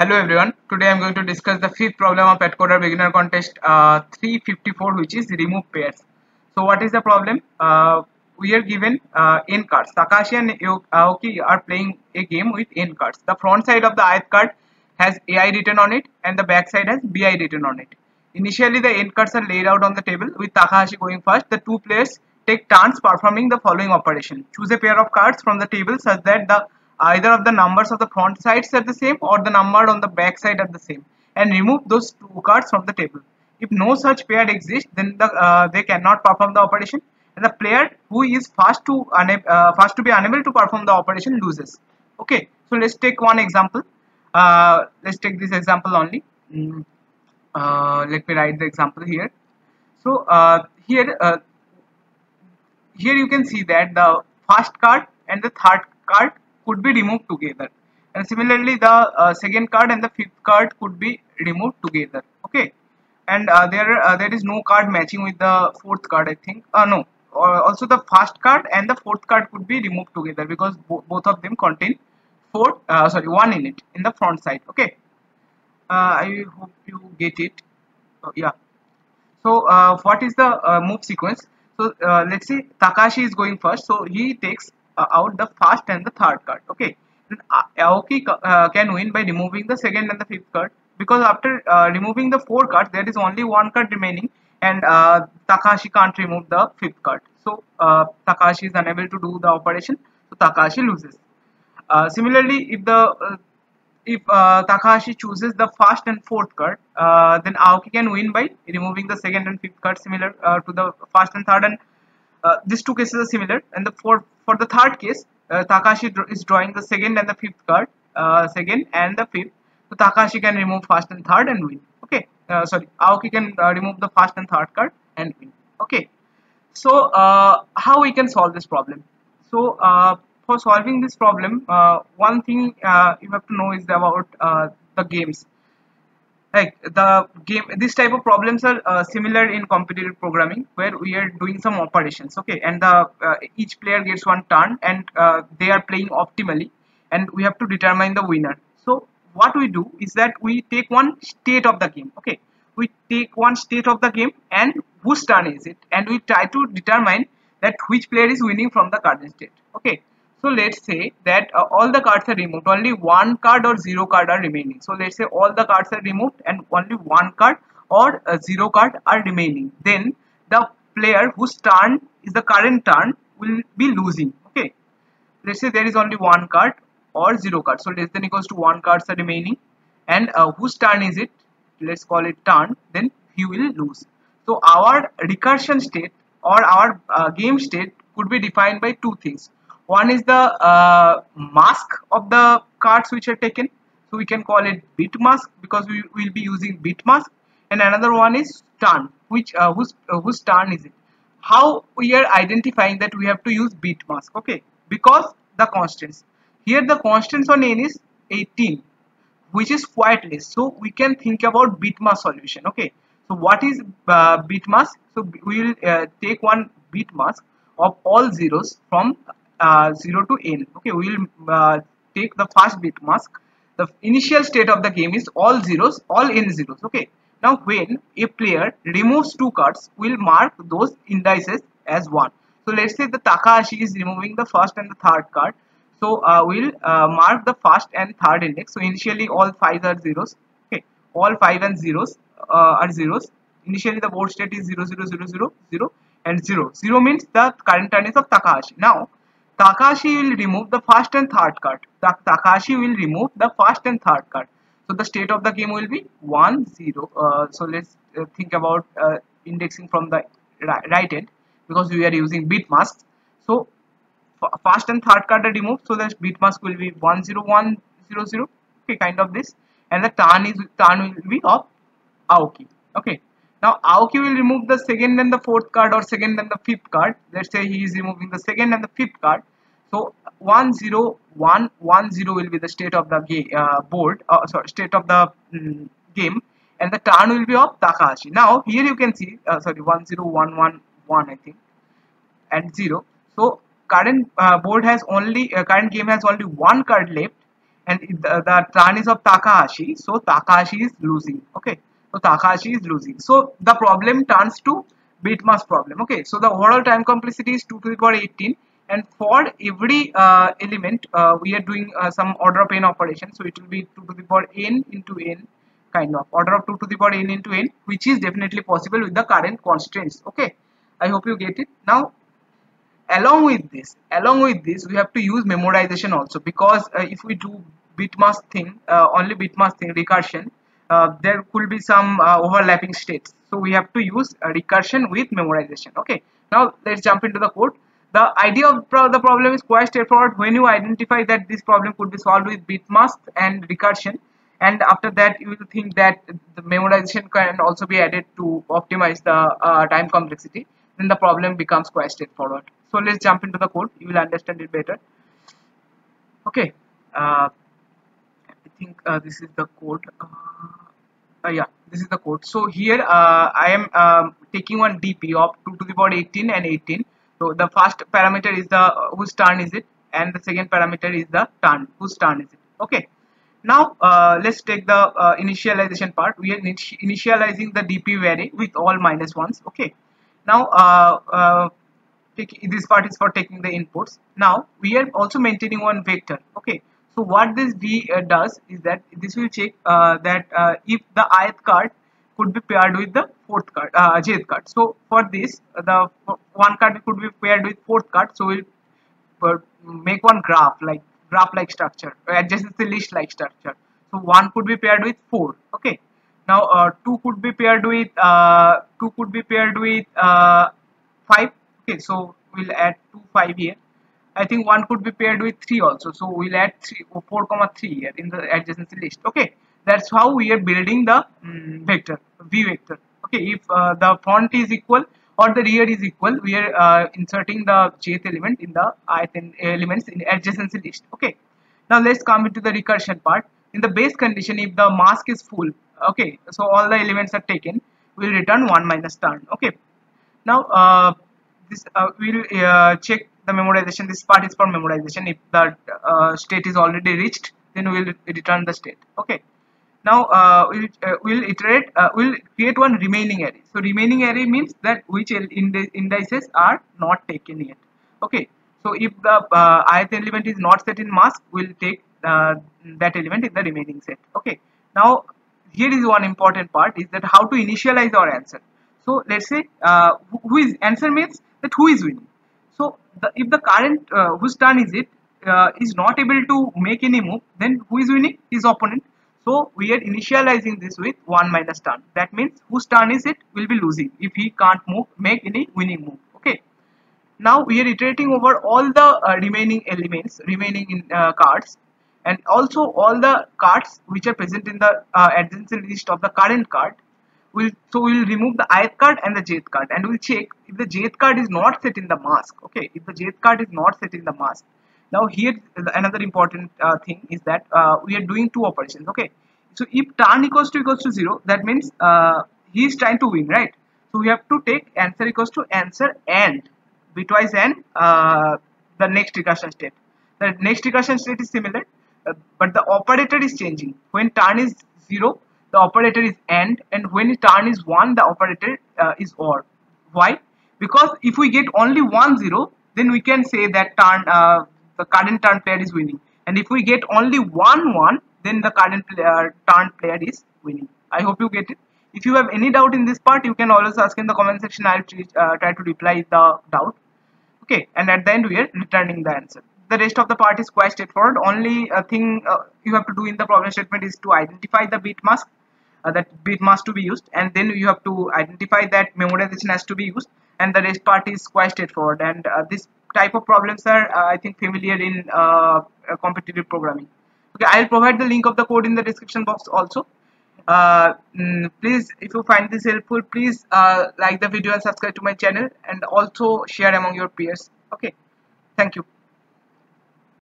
Hello everyone. Today I am going to discuss the fifth problem of AtCoder beginner contest 354, which is remove pairs. So what is the problem? We are given n cards. Takashi and Aoki are playing a game with n cards. The front side of the ith card has AI written on it and the back side has BI written on it. Initially the n cards are laid out on the table with Takahashi going first. The two players take turns performing the following operation. Choose a pair of cards from the table such that either of the numbers of the front sides are the same or the number on the back side are the same, and remove those two cards from the table. If no such pair exists, then they cannot perform the operation, and the player who is first to be unable to perform the operation loses. Okay, so let's take one example. Let's take this example only. Let me write the example here. So here you can see that the first card and the third card could be removed together, and similarly the second card and the fifth card could be removed together. Okay, and there is no card matching with the fourth card, I think. No, also the first card and the fourth card could be removed together because both of them contain one in it in the front side. Okay, I hope you get it. Yeah. So what is the move sequence? So let's say Takashi is going first, so he takes out the first and the third card. Okay, then Aoki can win by removing the second and the fifth card, because after removing the four cards there is only one card remaining, and Takashi can't remove the fifth card. So Takashi is unable to do the operation, so Takashi loses. Similarly, if Takahashi chooses the first and fourth card, then Aoki can win by removing the second and fifth card, similar to the first and third, and these two cases are similar. And for the third case, Takahashi is drawing the second and the fifth card, second and the fifth. So Takahashi can remove first and third and win. Okay, sorry, Aoki can remove the first and third card and win. Okay, so how we can solve this problem? So for solving this problem, one thing you have to know is about the games. Like this type of problems are similar in competitive programming, where we are doing some operations. Okay, and each player gets one turn, and they are playing optimally, and we have to determine the winner. So what we do is that we take one state of the game. Okay, we take one state of the game and whose turn is it, and we try to determine that which player is winning from the current state. Okay, so let's say that all the cards are removed, only one card or zero card are remaining. So let's say all the cards are removed and only one card or zero card are remaining. Then the player whose turn is the current turn will be losing. Okay, let's say there is only one card or zero card, so less than equals to one cards are remaining, and whose turn is it, let's call it turn, then he will lose. So our recursion state or our game state could be defined by two things. One is the mask of the cards which are taken, so we can call it bit mask because we will be using bit mask, and another one is turn, which whose turn is it. How we are identifying that we have to use bit mask? Okay, because the constants here, the constants on n is 18, which is quite less, so we can think about bit mask solution. Okay, so what is bit mask? So we will take one bit mask of all zeros from 0 to n. Okay, we will take the first bit mask. The initial state of the game is all zeros, all n zeros. Okay, now when a player removes two cards, we'll mark those indices as 1. So let's say the Takahashi is removing the first and the third card, so we'll mark the first and third index. So initially all 5 are zeros. Okay, all 5 and zeros are zeros. Initially the board state is 0 0 0 0 0 and 0. 0 means the current turn is of Takahashi. Now Takahashi will remove the first and third card. Takahashi will remove the first and third card. So the state of the game will be 1 0. So let's think about indexing from the right end, because we are using bit masks. So first and third card are removed, so the bit mask will be 1 0 1 0 0. Okay, kind of this, and the turn will be of Aoki. Okay, now Aoki will remove the second and the fourth card or second and the fifth card. Let's say he is removing the second and the fifth card. So 1 0 1 1 0 will be the state of the state of the game, and the turn will be of Takahashi. Now here you can see 1 0 1 1 1, I think, and 0. So current board has only current game has only one card left, and the turn is of Takahashi, so Takahashi is losing. Okay, so Takahashi is losing. So the problem turns to bit mask problem. Okay, so the overall time complexity is 2 to the power 18, and for every element we are doing some order of n operation, so it will be 2 to the power n into n, kind of order of 2 to the power n into n, which is definitely possible with the current constraints. Okay, I hope you get it now. Along with this we have to use memorization also, because if we do bit mask thing, only bit mask thing recursion, there could be some overlapping states, so we have to use recursion with memorization. Okay, now let's jump into the code. The idea of the problem is quite straightforward. When you identify that this problem could be solved with bit mask and recursion, and after that you will think that the memorization can also be added to optimize the time complexity, then the problem becomes quite straightforward. So let's jump into the code, you will understand it better. Okay, I think this is the code. Yeah, this is the code. So here I am taking one dp of 2 to the power 18 and 18. So the first parameter is the whose turn is it, and the second parameter is the turn, whose turn is it. Okay, now let's take the initialization part. We are initializing the dp array with all minus ones. Okay, now this part is for taking the inputs. Now we are also maintaining one vector. Okay, so what this v does is that this will check that if the ith card could be paired with the fourth card, jth card. So for this, the one card could be paired with fourth card, so we'll make one graph like structure, adjacency list like structure. So one could be paired with 4. Okay, now two could be paired with 5. Okay, so we'll add 2 5 here. I think one could be paired with 3 also, so we'll add 4 comma 3 here in the adjacency list. Okay, that's how we are building the vector, v vector. Okay, if the front is equal or the rear is equal, we are inserting the jth element in the ith elements in adjacency list. Okay, now let's come into the recursion part. In the base condition, if the mask is full, okay, so all the elements are taken, we'll return 1 minus turn. Okay, now this we'll check the memorization. This part is for memorization. If the state is already reached, then we'll return the state. Okay, now we'll iterate, we'll create one remaining array. So remaining array means that which indices are not taken yet. Okay, so if the ith element is not set in mask, we'll take that element in the remaining set. Okay, now here is one important part, is that how to initialize our answer. So let's say who is answer means that who is winning. So if the current whose turn is it is not able to make any move, then who is winning? His opponent. So we are initializing this with 1 minus turn. That means whose turn is it will be losing if he can't make any winning move. Okay. Now we are iterating over all the remaining elements, remaining in cards, and also all the cards which are present in the adjacent list of the current card. So we'll remove the ith card and the jth card, and we'll check if the jth card is not set in the mask. Okay, if the jth card is not set in the mask. Now here another important thing is that we are doing two operations. Okay, so if turn equals to 0, that means he is trying to win, right? So we have to take answer equals to answer and bitwise and the next recursion state. The next recursion state is similar, but the operator is changing. When turn is 0, the operator is and when turn is 1, the operator is or. Why? Because if we get only 1 0, then we can say that the current turn player is winning, and if we get only 1 1, then the current turn player is winning. I hope you get it. If you have any doubt in this part, you can always ask in the comment section. I'll try to reply the doubt. Okay, and at the end we are returning the answer. The rest of the part is quite straightforward. Only thing you have to do in the problem statement is to identify the bit mask, that bit mask to be used, and then you have to identify that memorization has to be used, and the rest part is quite straightforward. And this type of problems are I think familiar in competitive programming. Okay, I'll provide the link of the code in the description box also. Please, if you find this helpful, please like the video and subscribe to my channel, and also share among your peers. Okay, thank you.